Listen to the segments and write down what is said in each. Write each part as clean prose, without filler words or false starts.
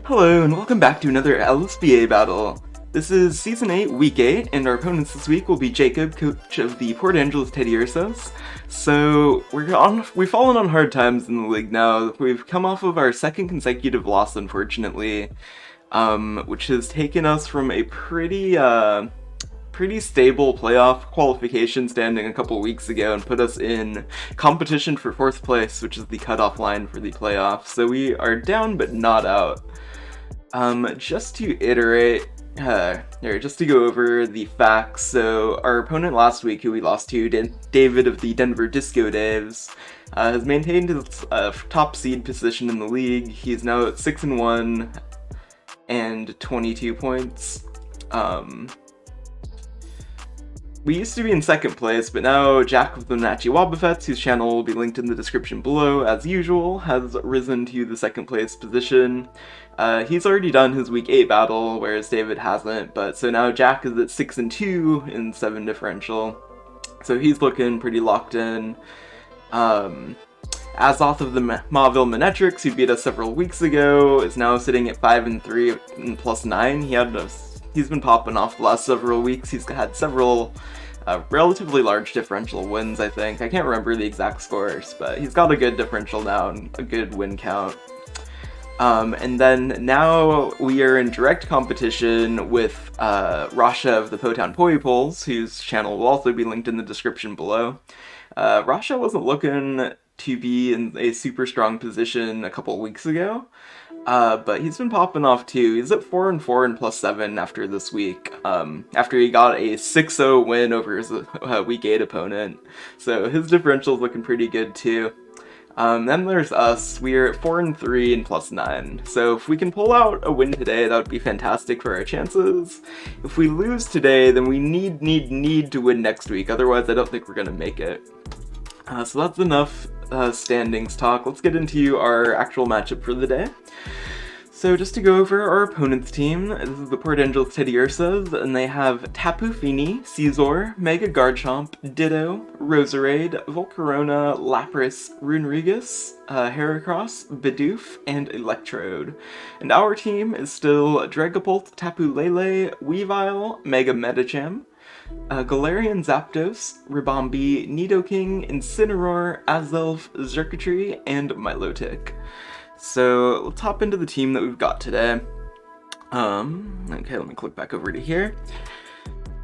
Hello, and welcome back to another LSBA battle. This is Season 8, Week 8, and our opponents this week will be Jacob, coach of the Port Angeles Teddiursas. So, we've fallen on hard times in the league now. We've come off of our second consecutive loss, unfortunately, which has taken us from a pretty stable playoff qualification standing a couple weeks ago and put us in competition for 4th place, which is the cutoff line for the playoffs. So we are down but not out. Just to iterate, just to go over the facts. So our opponent last week, who we lost to, David of the Denver Disco Daves, has maintained his top seed position in the league. He's now at 6-1 and 22 points. We used to be in second place, but now Jack of the Nachi Wobbuffets, whose channel will be linked in the description below, as usual, has risen to the second place position. He's already done his Week 8 battle, whereas David hasn't, but so now Jack is at 6-2 in 7 differential. So he's looking pretty locked in. Azoth of the Mauville Manetrix, who beat us several weeks ago, is now sitting at 5-3 and +9. He's been popping off the last several weeks. He's had several relatively large differential wins, I think. I can't remember the exact scores, but he's got a good differential now and a good win count. And then now we are in direct competition with Rasha of the Potown Polypoles, whose channel will also be linked in the description below. Rasha wasn't looking to be in a super strong position a couple weeks ago, but he's been popping off too. He's at 4-4 and +7 after this week, after he got a 6-0 win over his Week 8 opponent. So his differential's looking pretty good too. Then there's us. We're at 4-3 and +9. So if we can pull out a win today, that would be fantastic for our chances. If we lose today, then we need to win next week. Otherwise, I don't think we're gonna make it. So that's enough standings talk. Let's get into our actual matchup for the day. So just to go over our opponent's team, this is the Port Angeles Teddiursas, and they have Tapu Fini, Caesar, Mega Garchomp, Ditto, Roserade, Volcarona, Lapras, Runerigus, Heracross, Bidoof, and Electrode. And our team is still Dragapult, Tapu Lele, Weavile, Mega Medicham, Galarian Zapdos, Ribombee, Nidoking, Incineroar, Azelf, Xurkitree, and Milotic. So let's hop into the team that we've got today. Okay, let me click back over to here.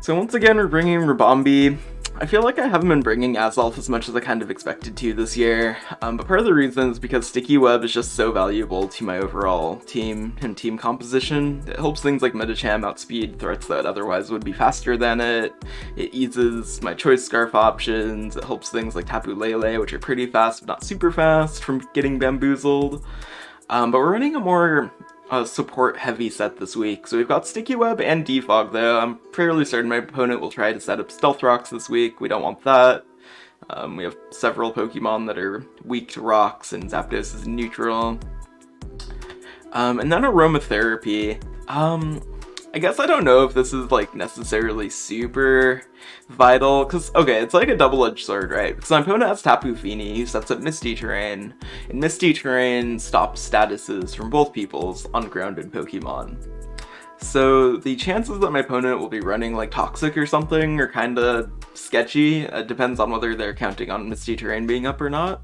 So once again, we're bringing Ribombee. I feel like I haven't been bringing Azelf as much as I kind of expected to this year, but part of the reason is because Sticky Web is just so valuable to my overall team and team composition. It helps things like Medicham outspeed threats that otherwise would be faster than it. It eases my Choice Scarf options. It helps things like Tapu Lele, which are pretty fast but not super fast, from getting bamboozled. But we're running a more support-heavy set this week. So we've got Sticky Web and Defog, though. I'm fairly certain my opponent will try to set up Stealth Rocks this week. We don't want that. We have several Pokemon that are weak to rocks, and Zapdos is neutral. And then Aromatherapy. I guess I don't know if this is, like, necessarily super vital, because, okay, it's like a double-edged sword, right? Because my opponent has Tapu Fini, who sets up Misty Terrain, and Misty Terrain stops statuses from both people's ungrounded Pokemon. So the chances that my opponent will be running, like, Toxic or something are kinda sketchy. It depends on whether they're counting on Misty Terrain being up or not.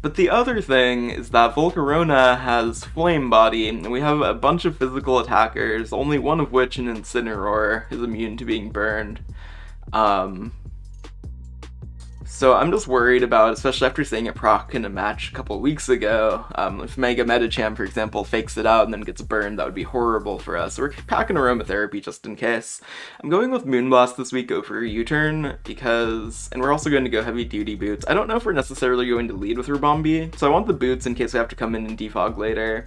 But the other thing is that Volcarona has Flame Body, and we have a bunch of physical attackers, only one of which, an Incineroar, is immune to being burned. So I'm just worried about, especially after seeing it proc in a match a couple weeks ago, if Mega Medicham, for example, fakes it out and then gets burned, that would be horrible for us. So we're packing Aromatherapy just in case. I'm going with Moonblast this week over U-Turn because, and we're also going to go Heavy Duty Boots. I don't know if we're necessarily going to lead with Ribombee, so I want the Boots in case we have to come in and defog later.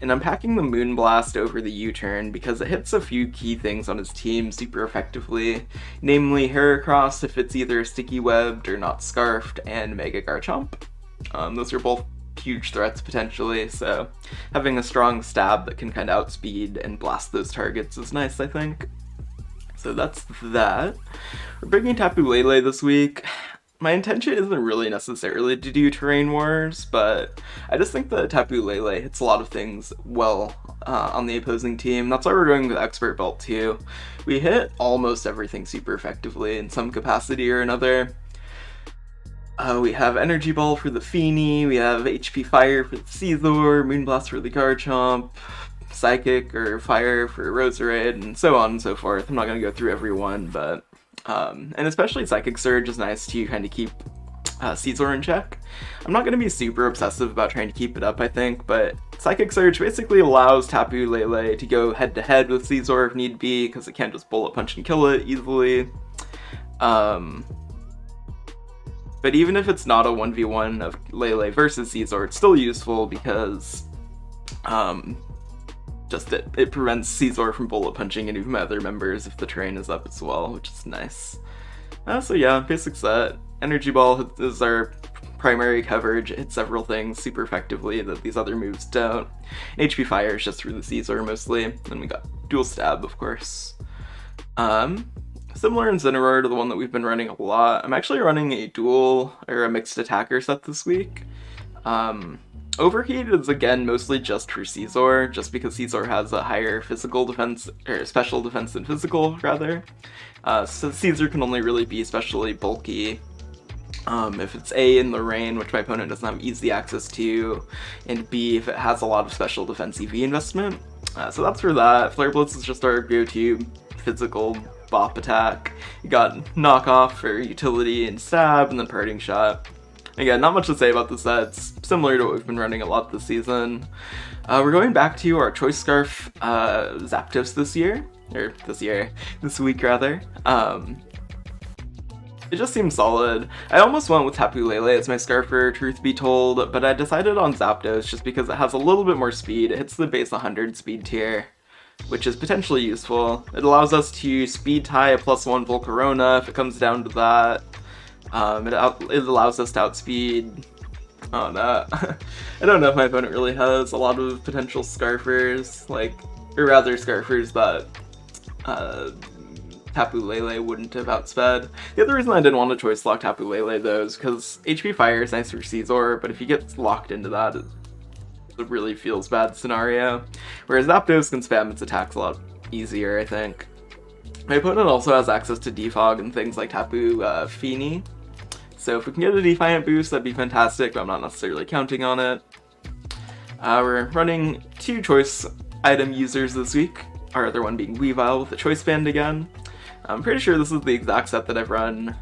And I'm packing the Moonblast over the U-Turn because it hits a few key things on his team super effectively, namely Heracross if it's either Sticky Webbed or not Scarfed, and Mega Garchomp. Those are both huge threats potentially, so having a strong stab that can kind of outspeed and blast those targets is nice, I think. So that's that. We're bringing Tapu Lele this week. my intention isn't really necessarily to do terrain wars, but I just think that Tapu Lele hits a lot of things well on the opposing team. That's why we're going with Expert Belt too. We hit almost everything super effectively in some capacity or another. We have Energy Ball for the Feeny, we have HP Fire for the Caesar, Moonblast for the Garchomp, Psychic or Fire for Roserade, and so on and so forth. I'm not going to go through every one, but and especially Psychic Surge is nice to kind of keep Caesar in check. I'm not going to be super obsessive about trying to keep it up, I think, but Psychic Surge basically allows Tapu Lele to go head-to-head with Caesar if need be, because it can't just Bullet Punch and kill it easily. But even if it's not a 1v1 of Lele versus Caesar, it's still useful because it prevents Caesar from bullet punching any of my other members if the terrain is up as well, which is nice. So yeah, basic set. Energy Ball is our primary coverage. It hits several things super effectively that these other moves don't. HP Fire is just through the Caesar mostly. Then we got Dual Stab, of course. Similar Incineroar to the one that we've been running a lot. I'm actually running a dual or a mixed attacker set this week. Overheat is again mostly just for Caesar, just because Caesar has a higher physical defense, or special defense than physical, rather. So Caesar can only really be especially bulky if it's A, in the rain, which my opponent doesn't have easy access to, and B, if it has a lot of special defense EV investment. So that's for that. Flare Blitz is just our go-to physical bop attack. You got Knockoff for utility and stab, and then Parting Shot. Again, not much to say about the sets, similar to what we've been running a lot this season. We're going back to our Choice Scarf Zapdos this week rather. It just seems solid. I almost went with Tapu Lele as my Scarfer, truth be told, but I decided on Zapdos just because it has a little bit more speed. It hits the base 100 speed tier, which is potentially useful. It allows us to speed tie a +1 Volcarona if it comes down to that. It allows us to outspeed. Oh no. I don't know if my opponent really has a lot of potential Scarfers, or rather Scarfers that Tapu Lele wouldn't have outsped. The other reason I didn't want to choice lock Tapu Lele though is because HP Fire is nice for Caesar, but if he gets locked into that, it really feels bad scenario. Whereas Zapdos can spam its attacks a lot easier, I think. My opponent also has access to Defog and things like Tapu Fini. So if we can get a Defiant boost, that'd be fantastic, but I'm not necessarily counting on it. We're running 2 choice item users this week, our other one being Weavile with the Choice Band again. I'm pretty sure this is the exact set that I've run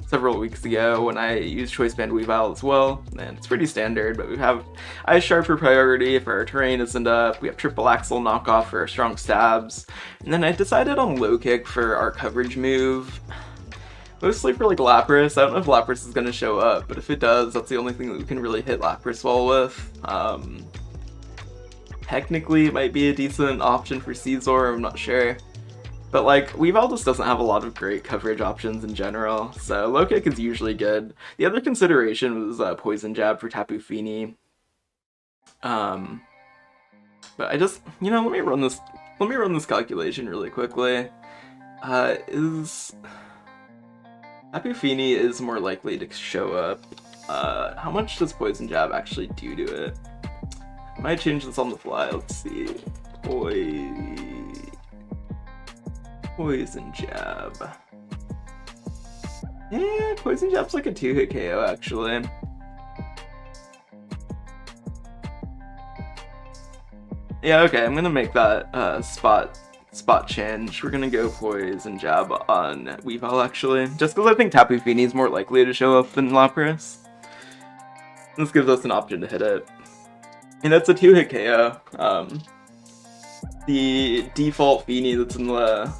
several weeks ago when I used Choice Band Weavile as well, and it's pretty standard, but we have Ice Shard for priority if our terrain isn't up, we have Triple Axle Knockoff for our strong stabs, and then I decided on Low Kick for our coverage move. Mostly for Lapras. I don't know if Lapras is going to show up, but if it does, that's the only thing that we can really hit Lapras well with. Technically, it might be a decent option for Caesar, I'm not sure. But Weavile just doesn't have a lot of great coverage options in general, so Low Kick is usually good. The other consideration was Poison Jab for Tapu Fini. But I just, let me run this calculation really quickly. Tapu Fini is more likely to show up. How much does Poison Jab actually do to it? I might change this on the fly, let's see. Poison Jab. Yeah, Poison Jab's like a 2-hit KO actually. Yeah, okay, I'm gonna make that spot change. We're gonna go Poison Jab on Weavile actually, just because I think Tapu Fini is more likely to show up than Lapras. This gives us an option to hit it. And it's a 2-hit KO. The default Fini that's in the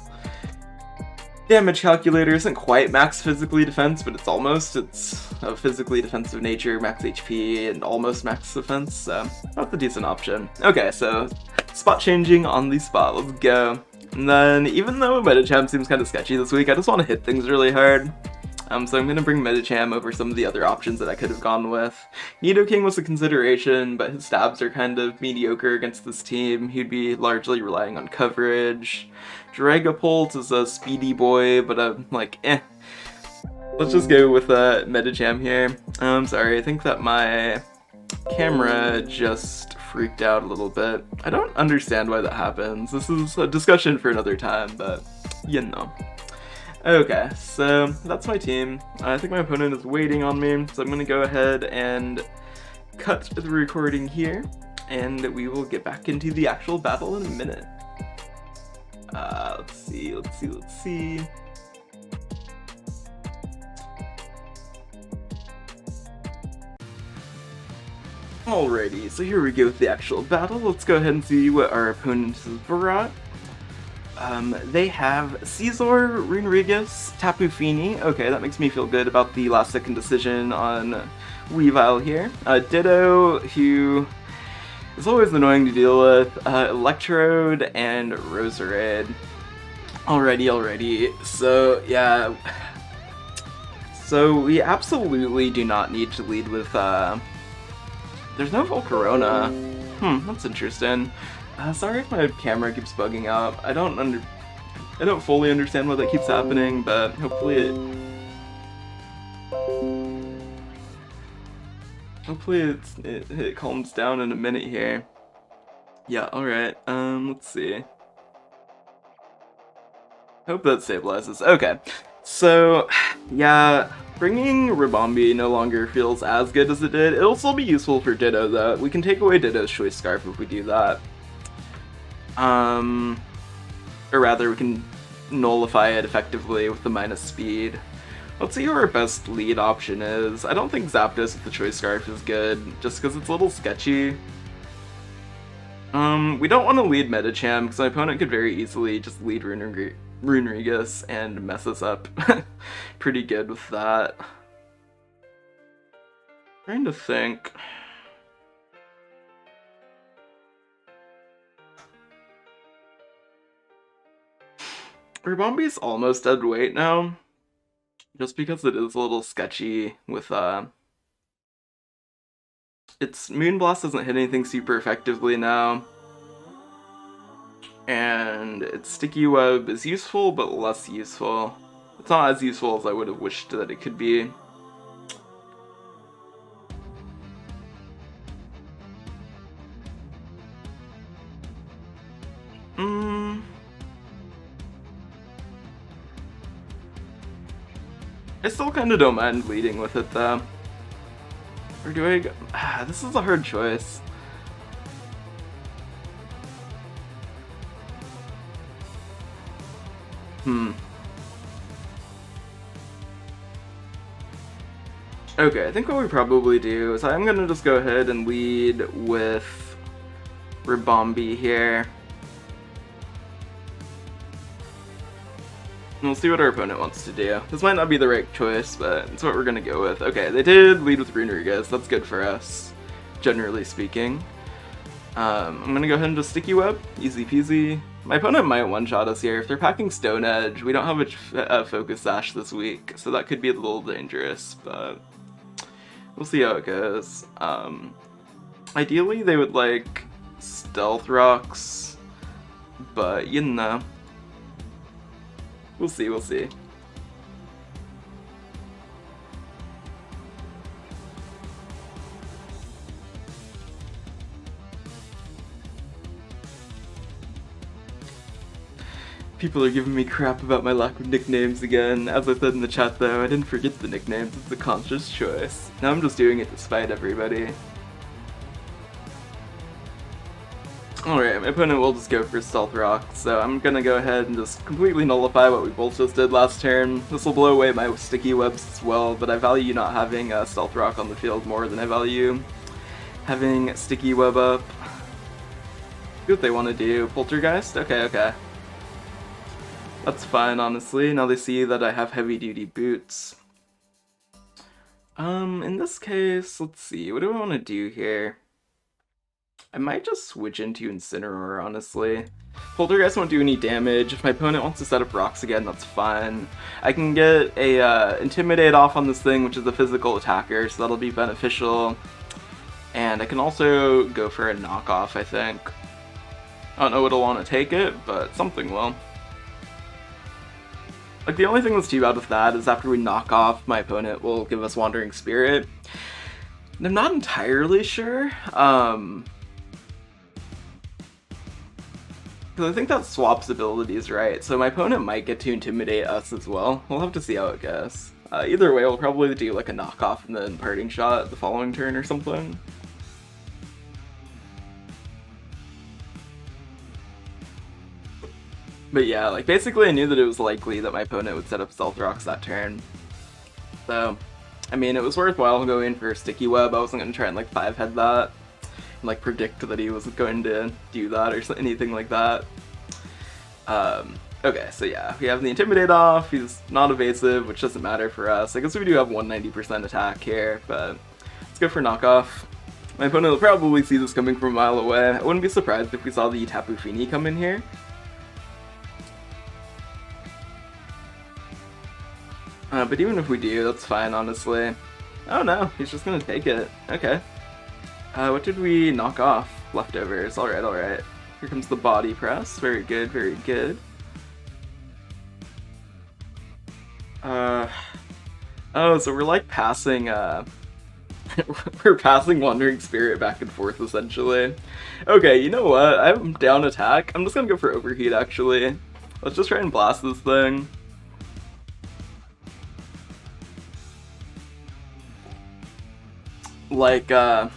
damage calculator isn't quite max physically defense, but it's almost. It's of physically defensive nature, max HP, and almost max defense, so that's a decent option. Okay, so spot changing on the spot, let's go. And then, even though Medicham seems kind of sketchy this week, I just want to hit things really hard. So I'm going to bring Medicham over some of the other options that I could have gone with. Nidoking was a consideration, but his stabs are kind of mediocre against this team. He'd be largely relying on coverage. Dragapult is a speedy boy, but I'm Let's just go with Metagam here. I'm sorry, I think that my camera just freaked out a little bit. I don't understand why that happens. This is a discussion for another time, but you know. Okay, so that's my team. I think my opponent is waiting on me, so I'm gonna go ahead and cut the recording here, and we will get back into the actual battle in a minute. Let's see. Alrighty, so here we go with the actual battle. Let's go ahead and see what our opponent has brought. They have Caesar, Runrigus, Tapu Fini. Okay, that makes me feel good about the last second decision on Weavile here. Ditto, who is always annoying to deal with, Electrode, and Roserade. Alrighty. So, yeah. So, we absolutely do not need to lead with, there's no Volcarona. That's interesting. Sorry if my camera keeps bugging out. I don't fully understand why that keeps happening, but hopefully it calms down in a minute here. Yeah, alright. Let's see. Hope that stabilizes. Okay. So, yeah, bringing Ribombee no longer feels as good as it did. It'll still be useful for Ditto, though. We can take away Ditto's Choice Scarf if we do that. Or rather, we can nullify it effectively with the minus speed. Let's see who our best lead option is. I don't think Zapdos with the Choice Scarf is good, just because it's a little sketchy. We don't want to lead Metacham, because my opponent could very easily just lead Runrigus and mess us up pretty good with that. Trying to think. Ribombee's almost dead weight now, just because it is a little sketchy with its Moonblast doesn't hit anything super effectively now. And its Sticky Web is useful, but less useful. It's not as useful as I would have wished that it could be. I still kind of don't mind leading with it, though. Or do I go... this is a hard choice. Okay, I think what we probably do is I'm gonna just go ahead and lead with Ribombee here. And we'll see what our opponent wants to do. This might not be the right choice, but it's what we're gonna go with. Okay, they did lead with Runrigus. That's good for us, generally speaking. I'm gonna go ahead and just Sticky Web. Easy peasy. My opponent might one-shot us here. If they're packing Stone Edge, we don't have a Focus Sash this week, so that could be a little dangerous, but we'll see how it goes. Ideally, they would like Stealth Rocks, but you know. We'll see. People are giving me crap about my lack of nicknames again. As I said in the chat though, I didn't forget the nicknames, it's a conscious choice. Now I'm just doing it to spite everybody. Alright, my opponent will just go for Stealth Rock, so I'm gonna go ahead and just completely nullify what we both just did last turn. This will blow away my Sticky Webs as well, but I value not having Stealth Rock on the field more than I value having Sticky Web up. See what they want to do. Poltergeist? Okay. That's fine, honestly. Now they see that I have heavy-duty boots. In this case, let's see. What do I want to do here? I might just switch into Incineroar, honestly. Poltergeist won't do any damage. If my opponent wants to set up rocks again, that's fine. I can get a Intimidate off on this thing, which is a physical attacker, so that'll be beneficial. And I can also go for a knockoff, I think. I don't know what'll want to take it, but something will. Like, the only thing that's too bad with that is after we knock off, my opponent will give us Wandering Spirit. And I'm not entirely sure, because I think that swaps abilities, right? So my opponent might get to intimidate us as well. We'll have to see how it goes. Either way, we'll probably do like a knockoff and then parting shot the following turn or something. But yeah, like, basically I knew that it was likely that my opponent would set up Stealth Rocks that turn. So, I mean, it was worthwhile going for Sticky Web. I wasn't going to try and, like, 5-head that. And, like, predict that he was going to do that or anything like that. Okay, so yeah, we have the Intimidate off. He's not evasive, which doesn't matter for us. I guess we do have 190% attack here, but let's go for knockoff. My opponent will probably see this coming from a mile away. I wouldn't be surprised if we saw the Tapu Fini come in here. But even if we do, that's fine, honestly. Oh no, he's just gonna take it. Okay. What did we knock off? Leftovers. Alright, alright. Here comes the body press. Very good, very good. Oh, so we're like passing, we're passing Wandering Spirit back and forth, essentially. Okay, you know what? I'm down attack. I'm just gonna go for Overheat, actually. Let's just try and blast this thing. Like, I'm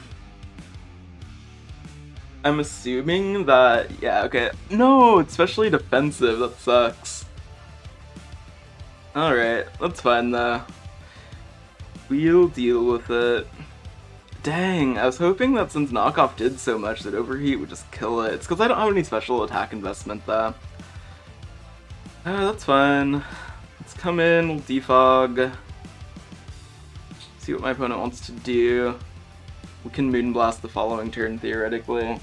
assuming that, yeah, okay. No, it's especially defensive, that sucks. Alright, that's fine though. We'll deal with it. Dang, I was hoping that since knockoff did so much that Overheat would just kill it. It's because I don't have any special attack investment though. That's fine. Let's come in, we'll defog. See what my opponent wants to do. We can Moonblast the following turn, theoretically.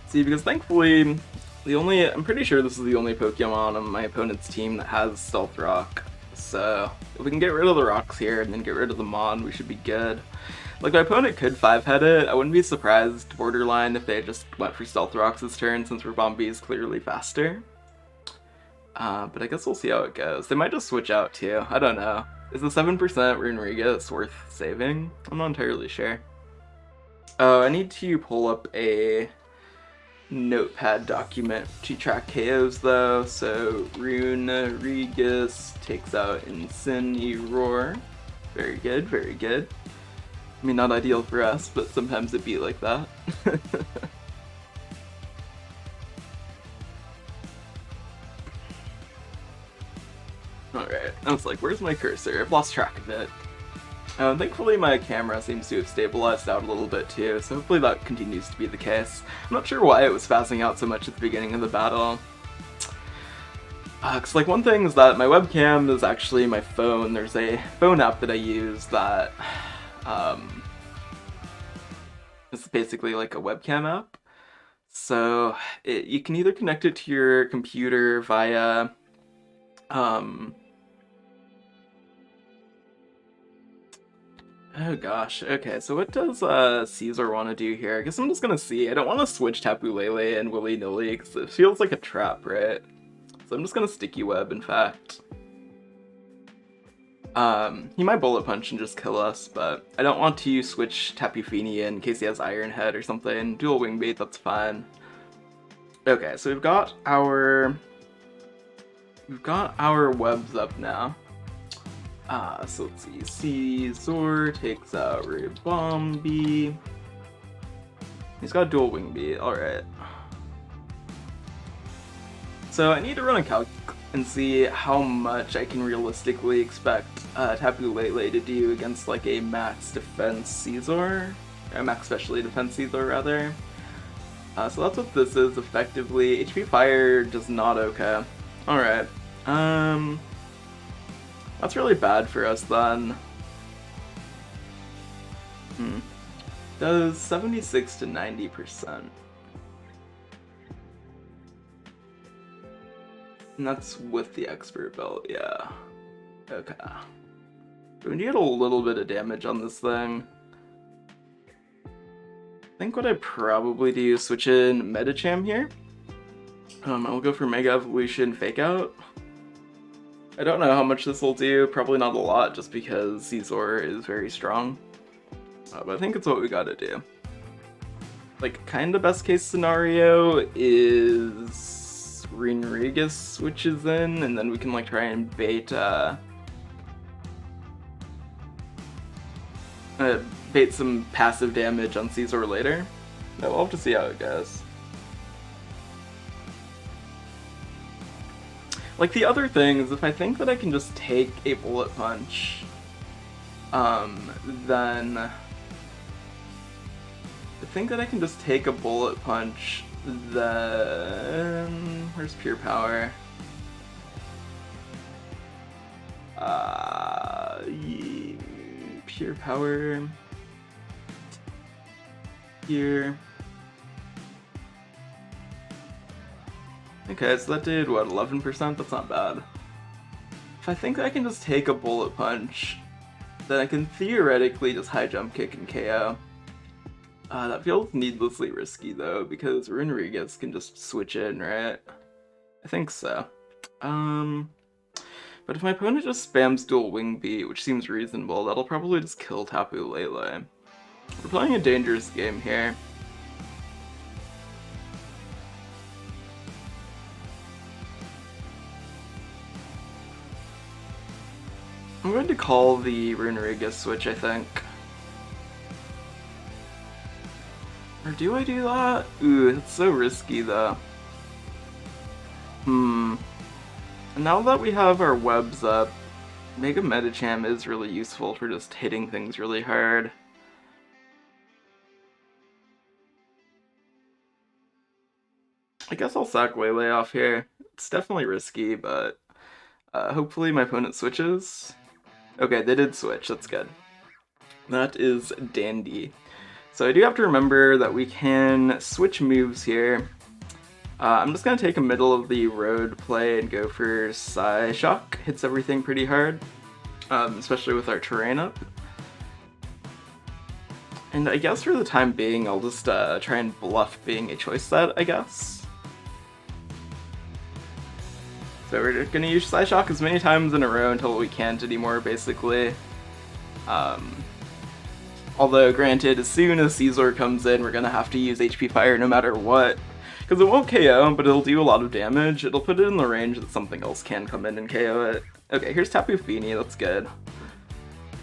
See, because thankfully, I'm pretty sure this is the only Pokemon on my opponent's team that has Stealth Rock. So, if we can get rid of the rocks here and then get rid of the Mon, we should be good. Like, my opponent could 5-head it. I wouldn't be surprised, borderline, if they just went for Stealth Rocks this turn, since Ribombee is clearly faster. But I guess we'll see how it goes. They might just switch out too. I don't know. Is the 7% Runerigus worth saving? I'm not entirely sure. Oh, I need to pull up a notepad document to track KOs though. So Runerigus takes out Incineroar. Very good, very good. I mean, not ideal for us, but sometimes it be like that. Alright, I was like, where's my cursor? I've lost track of it. Thankfully my camera seems to have stabilized out a little bit too, so hopefully that continues to be the case. I'm not sure why it was spazzing out so much at the beginning of the battle. Cause like one thing is that my webcam is actually my phone. There's a phone app that I use that it's basically like a webcam app. So you can either connect it to your computer via oh gosh, okay, so what does Caesar want to do here? I guess I'm just gonna see. I don't want to switch Tapu Lele and willy-nilly because it feels like a trap, right? So I'm just gonna Sticky Web, in fact. He might Bullet Punch and just kill us, but I don't want to switch Tapu Fini in case he has Iron Head or something. Dual Wing Bait, that's fine. Okay, so we've got our webs up now. So let's see. Caesar takes out Ribombee. He's got Dual Wing Beat, alright. So I need to run a calc and see how much I can realistically expect Tapu Lele to do against like a max defense Caesar. Or max specialty defense Caesar, rather. So that's what this is, effectively. HP Fire does not okay. Alright. That's really bad for us then. Does 76 to 90%. And that's with the expert belt, yeah. Okay. We need a little bit of damage on this thing. I think what I probably do is switch in Medicham here. I'll go for Mega Evolution Fake Out. I don't know how much this will do, probably not a lot just because Caesar is very strong. But I think it's what we gotta do. Like, kind of best case scenario is Renrigus switches in, and then we can like try and bait bait some passive damage on Caesar later. No, we'll have to see how it goes. Like, the other thing is if I think that I can just take a Bullet Punch, then I think that I can just take a Bullet Punch, then where's Pure Power? Pure Power here. Okay, so that did what, 11%? That's not bad. If I think I can just take a Bullet Punch, then I can theoretically just High Jump Kick and KO. That feels needlessly risky though, because Renrigus can just switch in, right? I think so. But if my opponent just spams dual Wing Beat, which seems reasonable, that'll probably just kill Tapu Lele. We're playing a dangerous game here. I'm going to call the Renrigus switch, I think. Or do I do that? Ooh, it's so risky though. Now that we have our webs up, Mega Medicham is really useful for just hitting things really hard. I guess I'll sack Waylay off here. It's definitely risky, but hopefully my opponent switches. Okay, they did switch, that's good. That is dandy. So I do have to remember that we can switch moves here. I'm just going to take a middle of the road play and go for Psyshock. Hits everything pretty hard, especially with our terrain up. And I guess for the time being, I'll just try and bluff being a choice set, I guess. So we're going to use Psyshock as many times in a row until we can't anymore, basically. Although, granted, as soon as Caesar comes in, we're going to have to use HP Fire no matter what. Because it won't KO, but it'll do a lot of damage. It'll put it in the range that something else can come in and KO it. Okay, here's Tapu Fini, that's good.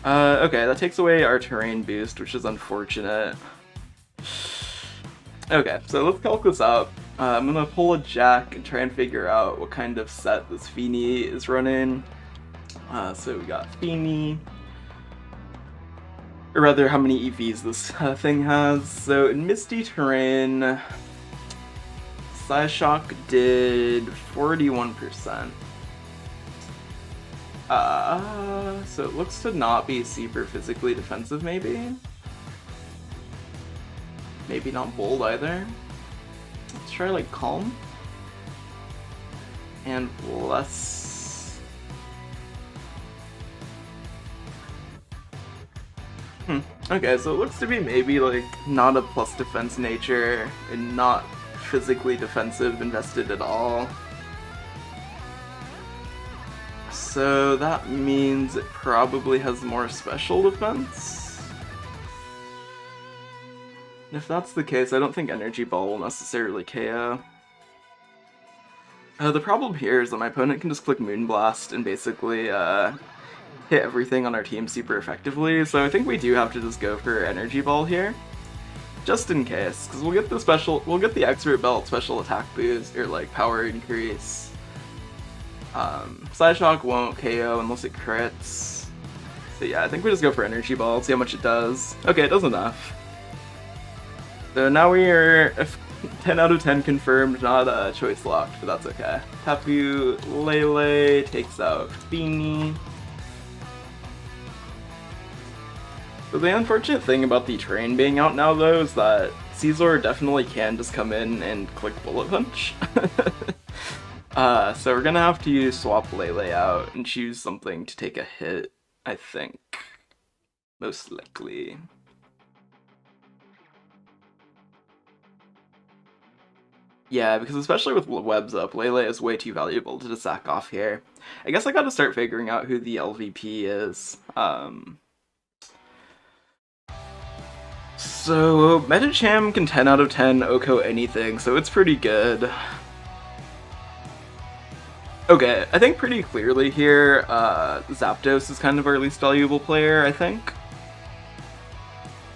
Okay, that takes away our terrain boost, which is unfortunate. Okay, so let's calc this out. I'm gonna pull a Jack and try and figure out what kind of set this Fini is running. So we got Fini. Or rather, how many EVs this thing has. So in Misty Terrain, Psyshock did 41%. So it looks to not be super physically defensive, maybe? Maybe not bold either. Let's try like Calm. And less... Okay, so it looks to be maybe like not a plus defense nature and not physically defensive invested at all. So that means it probably has more special defense. And if that's the case, I don't think Energy Ball will necessarily KO. The problem here is that my opponent can just click Moonblast and basically hit everything on our team super effectively, so I think we do have to just go for Energy Ball here. Just in case, because we'll get the Expert Belt special attack boost, or like power increase. Psyshock won't KO unless it crits. So yeah, I think we just go for Energy Ball, see how much it does. Okay, it does enough. So now we are 10 out of 10 confirmed, not choice locked, but that's okay. Tapu Lele takes out Fini. So the unfortunate thing about the terrain being out now, though, is that Caesar definitely can just come in and click Bullet Punch. So we're gonna have to swap Lele out and choose something to take a hit, I think. Most likely. Yeah, because especially with webs up, Lele is way too valuable to just sack off here. I guess I gotta start figuring out who the LVP is. So Metacham can 10 out of 10 Oko anything, so it's pretty good. Okay, I think pretty clearly here, Zapdos is kind of our least valuable player, I think.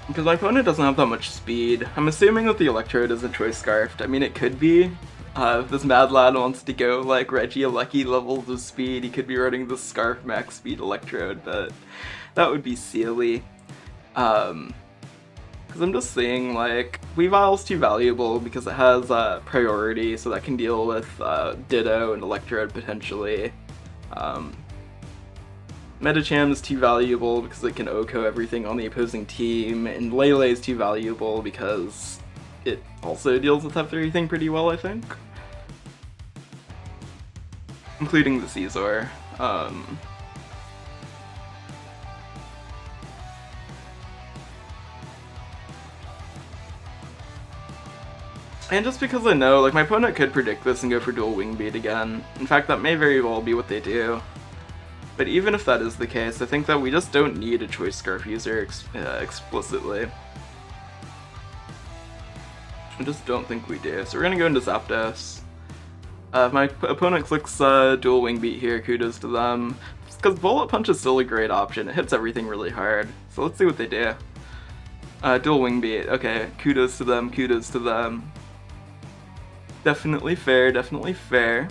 Because my opponent doesn't have that much speed. I'm assuming that the Electrode isn't choice scarfed. I mean, it could be. If this mad lad wants to go like Regieleki levels of speed, he could be running the Scarf max speed Electrode, but that would be silly. Because I'm just seeing, like, Weavile's too valuable because it has priority, so that can deal with Ditto and Electrode potentially. Metacham is too valuable because it can Oko everything on the opposing team, and Lele is too valuable because it also deals with everything pretty well, I think. Including the Caesar. And just because I know, like, my opponent could predict this and go for dual Wing Beat again. In fact, that may very well be what they do. But even if that is the case, I think that we just don't need a Choice Scarf user explicitly. I just don't think we do. So we're gonna go into Zapdos. If my opponent clicks dual Wing Beat here, kudos to them. Because Bullet Punch is still a great option. It hits everything really hard. So let's see what they do. Dual Wing Beat. Okay, kudos to them, kudos to them. Definitely fair, definitely fair.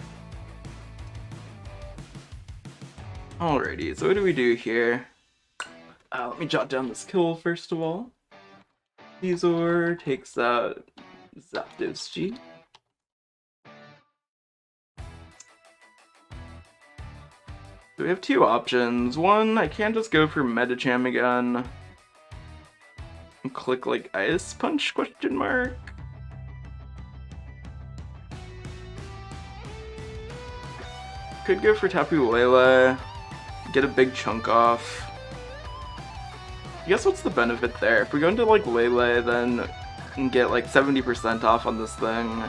Alrighty, so what do we do here? Let me jot down this kill first of all. Caesar takes out Zapdos G. So we have two options. One, I can just go for Metacham again. And click like Ice Punch question mark. Could go for Tapu Lele, get a big chunk off. I guess what's the benefit there? If we go into like Lele, then and get like 70% off on this thing.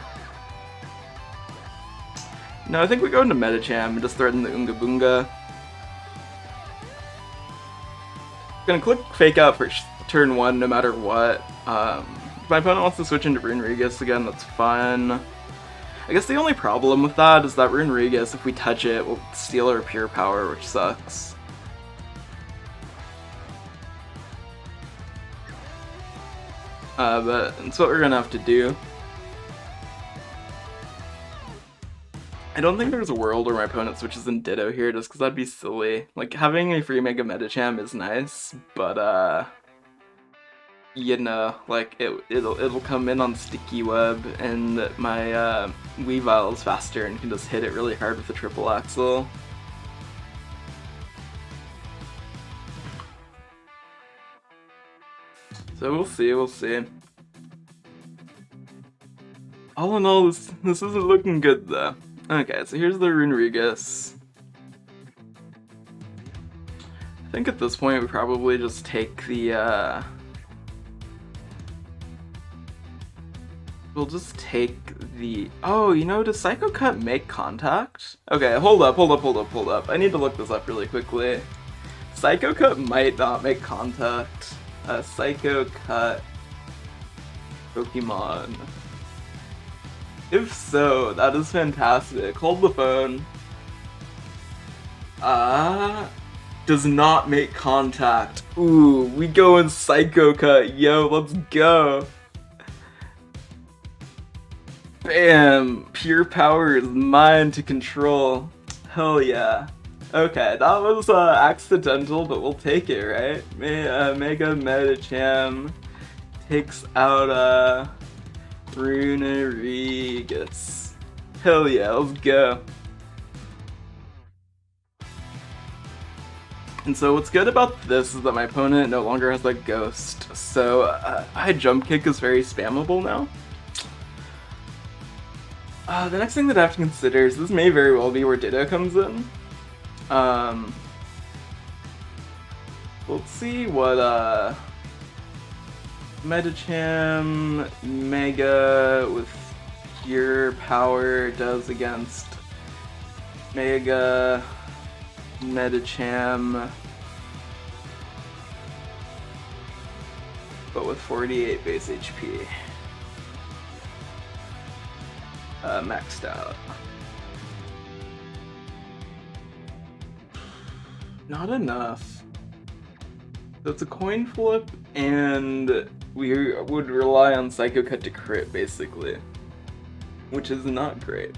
No, I think we go into Metacham and just threaten the Unga Boonga. Gonna click Fake Out for turn 1 no matter what. If my opponent wants to switch into Runerigus again, that's fine. I guess the only problem with that is that Runerigus, if we touch it, will steal our Pure Power, which sucks. But that's what we're gonna have to do. I don't think there's a world where my opponent switches in Ditto here, just because that'd be silly. Like, having a free Mega Metacham is nice, but you know, like, it'll come in on Sticky Web, and my Weavile's faster and can just hit it really hard with the triple axle. So we'll see, we'll see. All in all, this isn't looking good though. Okay, so here's the Runerigus. I think at this point we probably just take the we'll just take the... Oh, you know, does Psycho Cut make contact? Okay, hold up. I need to look this up really quickly. Psycho Cut might not make contact. Psycho Cut Pokemon. If so, that is fantastic. Hold the phone. Does not make contact. Ooh, we go in Psycho Cut. Yo, let's go. Bam! Pure Power is mine to control. Hell yeah. Okay, that was accidental, but we'll take it, right? Mega Metacham takes out Runerigus. Hell yeah, let's go. And so what's good about this is that my opponent no longer has like Ghost, so High Jump Kick is very spammable now. The next thing that I have to consider is this may very well be where Ditto comes in. Let's see what Metacham Mega with your power does against Mega, Medicham, but with 48 base HP. Maxed out. Not enough. So it's a coin flip, and we would rely on Psycho Cut to crit, basically. Which is not great.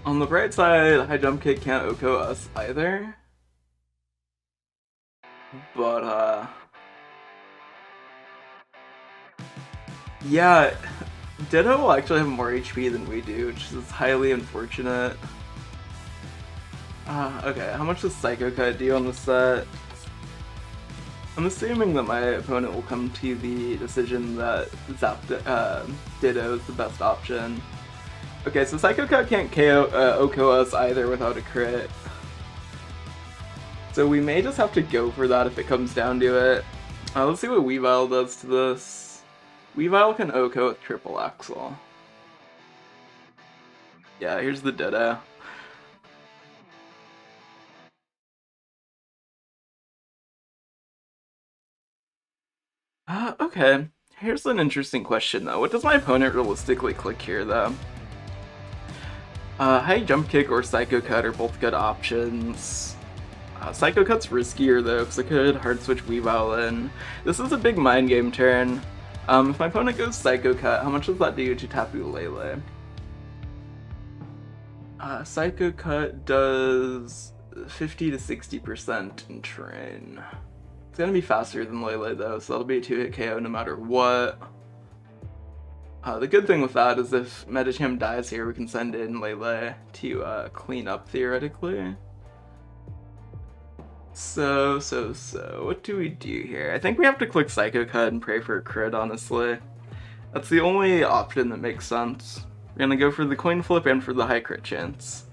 On the bright side, High Jump Kick can't OHKO us either. But, yeah, Ditto will actually have more HP than we do, which is highly unfortunate. Okay, how much does Psycho Cut do on the set? I'm assuming that my opponent will come to the decision that Ditto is the best option. Okay, so Psycho Cut can't OHKO us either without a crit. So we may just have to go for that if it comes down to it. Let's see what Weavile does to this. Weavile can OHKO with Triple Axle. Yeah, here's the Ditto. Okay. Here's an interesting question though. What does my opponent realistically click here though? High Jump Kick or Psycho Cut are both good options. Psycho Cut's riskier though, because I could hard switch Weavile in. This is a big mind game turn. If my opponent goes Psycho Cut, how much does that do to Tapu Lele? Psycho Cut does 50 to 60% in terrain. It's gonna be faster than Lele though, so that'll be a 2-hit KO no matter what. The good thing with that is if Medicham dies here, we can send in Lele to clean up theoretically. So, what do we do here? I think we have to click Psycho Cut and pray for a crit, honestly. That's the only option that makes sense. We're gonna go for the coin flip and for the high crit chance.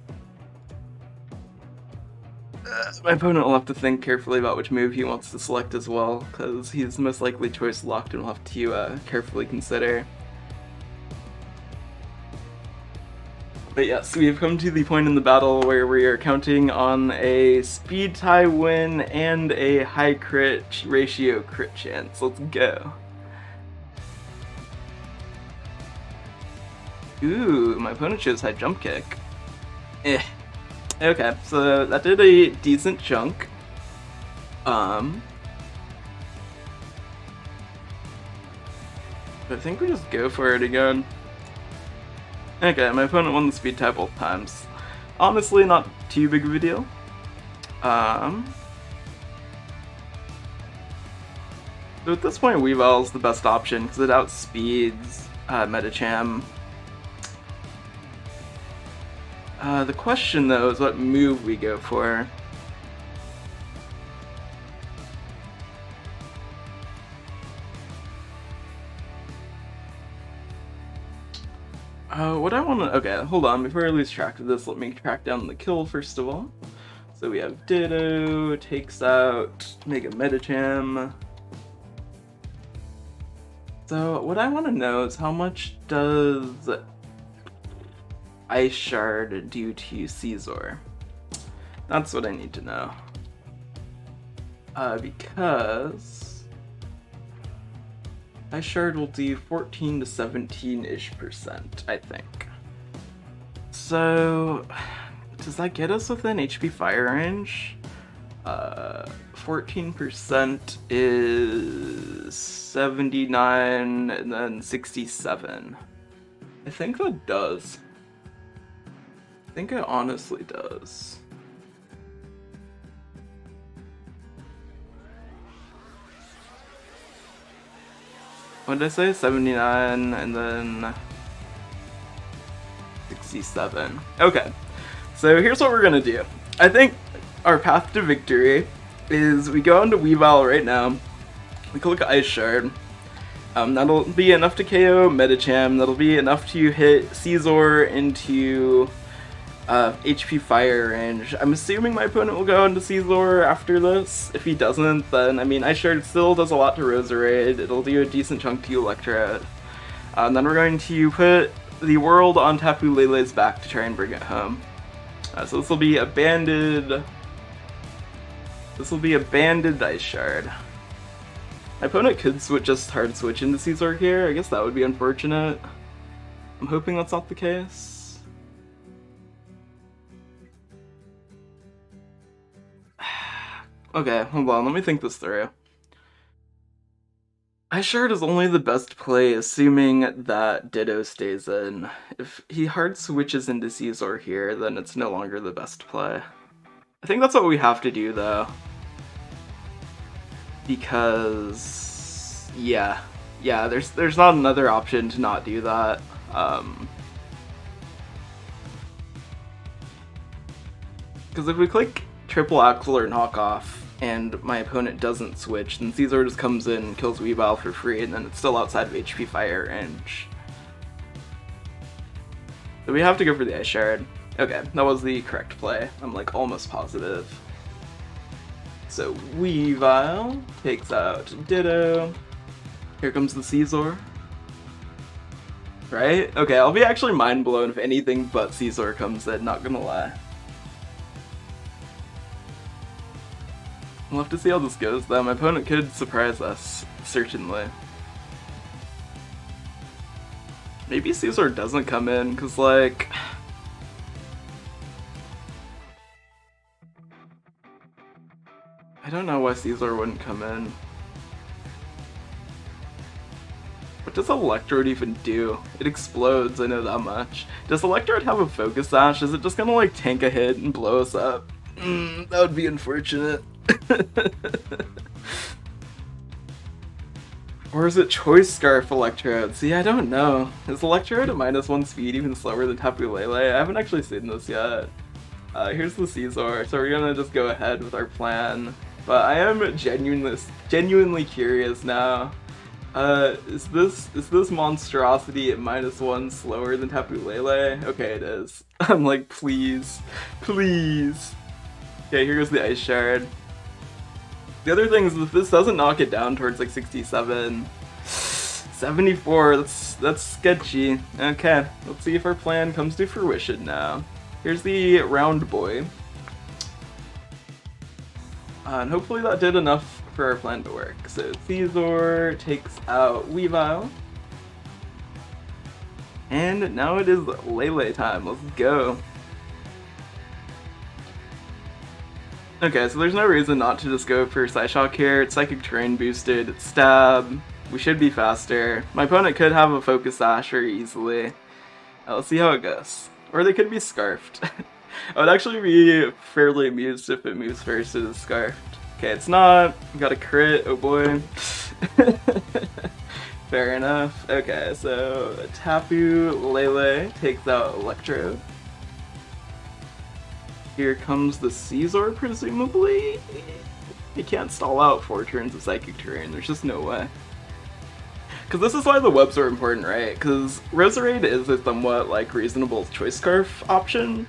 My opponent will have to think carefully about which move he wants to select as well, because he's most likely choice locked and will have to carefully consider. But yes, we have come to the point in the battle where we are counting on a speed tie win and a high crit ratio crit chance. Let's go. Ooh, my opponent chose High Jump Kick. Okay, so that did a decent chunk. I think we just go for it again. Okay, my opponent won the speed tie both times. Honestly, not too big of a deal. So at this point, Weavile's the best option because it outspeeds Medicham. The question though is what move we go for. What I want to... Okay, hold on. Before I lose track of this, let me track down the kill first of all. So we have Ditto, takes out Mega Medicham. So what I want to know is how much does Ice Shard do to Caesar? That's what I need to know. Because Ice Shard will do 14 to 17-ish %, I think. So, does that get us within HP fire range? 14% is 79 and then 67. I think that does. I think it honestly does. What did I say? 79 and then 67. Okay, so here's what we're gonna do. I think our path to victory is we go into Weavile right now. We click Ice Shard. That'll be enough to KO Medicham. That'll be enough to hit Caesar into HP fire range. I'm assuming my opponent will go into Caesar after this. If he doesn't, then I mean Ice Shard still does a lot to Roserade. It'll do a decent chunk to Electrode. And then we're going to put the world on Tapu Lele's back to try and bring it home. So this will be a banded... This will be a banded Ice Shard. My opponent could just hard switch into Caesar here. I guess that would be unfortunate. I'm hoping that's not the case. Okay, hold on, let me think this through. Ice Shard is only the best play, assuming that Ditto stays in. If he hard switches into Caesar here, then it's no longer the best play. I think that's what we have to do, though. Because... yeah, there's not another option to not do that. Because if we click triple axle or knockoff, and my opponent doesn't switch, then Caesar just comes in and kills Weavile for free, and then it's still outside of HP fire range. So we have to go for the Ice Shard. Okay, that was the correct play. I'm like almost positive. So Weavile takes out Ditto. Here comes the Caesar. Right? Okay, I'll be actually mind blown if anything but Caesar comes in, not gonna lie. We'll have to see how this goes, though. My opponent could surprise us, certainly. Maybe Caesar doesn't come in, because, like... I don't know why Caesar wouldn't come in. What does Electrode even do? It explodes, I know that much. Does Electrode have a Focus Sash? Is it just gonna, like, tank a hit and blow us up? That would be unfortunate. Or is it Choice Scarf Electrode? See, I don't know. Is Electrode at -1 speed even slower than Tapu Lele? I haven't actually seen this yet. Here's the Caesar, so we're gonna just go ahead with our plan. But I am genuinely curious now. Is this monstrosity at -1 slower than Tapu Lele? Okay, it is. I'm like, please, please. Okay, here goes the Ice Shard. The other thing is that this doesn't knock it down towards like 67. 74, that's sketchy. Okay, let's see if our plan comes to fruition now. Here's the round boy. And hopefully that did enough for our plan to work. So Caesar takes out Weavile. And now it is Lele time, let's go. Okay, so there's no reason not to just go for Psyshock here. It's Psychic Terrain boosted, it's Stab, we should be faster. My opponent could have a Focus Sash very easily. Let's see how it goes. Or they could be Scarfed. I would actually be fairly amused if it moves first to the Scarfed. Okay, it's not. We got a crit, oh boy. Fair enough. Okay, so Tapu Lele takes out Electrode. Here comes the Caesar, presumably? He can't stall out 4 turns of Psychic Terrain, there's just no way. Because this is why the webs are important, right? Because Roserade is a somewhat, like, reasonable Choice Scarf option.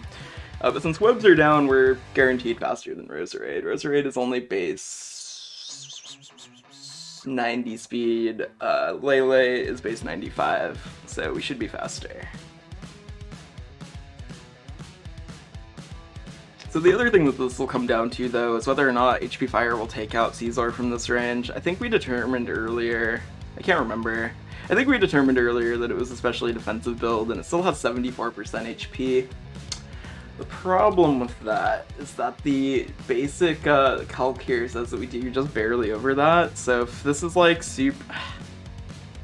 But since webs are down, we're guaranteed faster than Roserade. Roserade is only base 90 speed, Lele is base 95, so we should be faster. So the other thing that this will come down to, though, is whether or not HP Fire will take out Caesar from this range. I think we determined earlier, I can't remember, I think we determined earlier that it was especially defensive build, and it still has 74% HP. The problem with that is that the basic calc here says that we do just barely over that, so if this is like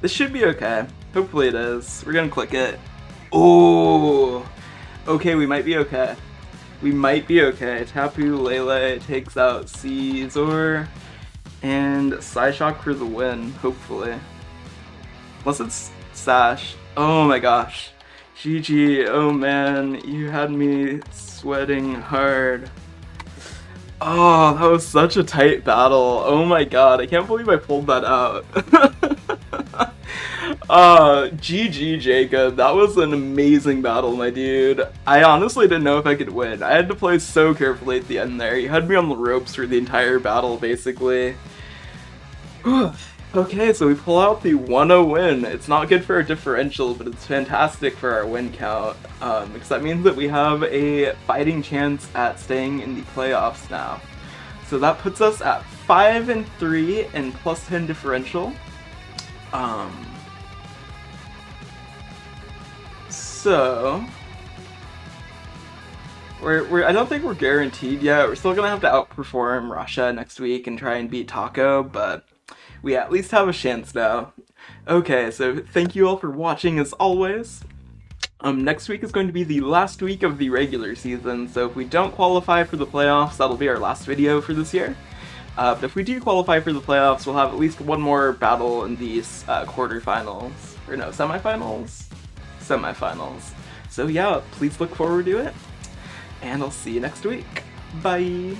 this should be okay. Hopefully it is. We're gonna click it. Oh! Okay, we might be okay. We might be okay. Tapu Lele takes out Caesar, and Psyshock for the win, hopefully. Unless it's Sash. Oh my gosh. GG, oh man, you had me sweating hard. Oh, that was such a tight battle. Oh my god, I can't believe I pulled that out. GG Jacob, that was an amazing battle, my dude. I honestly didn't know if I could win. I had to play so carefully at the end there. You had me on the ropes for the entire battle, basically. Okay, so we pull out the 1-0 win. It's not good for our differential, but it's fantastic for our win count, because that means that we have a fighting chance at staying in the playoffs now. So that puts us at 5-3 and plus 10 differential. So I don't think we're guaranteed yet. We're still gonna have to outperform Russia next week and try and beat Taco, but we at least have a chance now. Okay, so thank you all for watching as always. Next week is going to be the last week of the regular season, so if we don't qualify for the playoffs, that'll be our last video for this year. But if we do qualify for the playoffs, we'll have at least one more battle in these quarterfinals. Or no, semifinals? Semifinals. So yeah, please look forward to it. And I'll see you next week. Bye!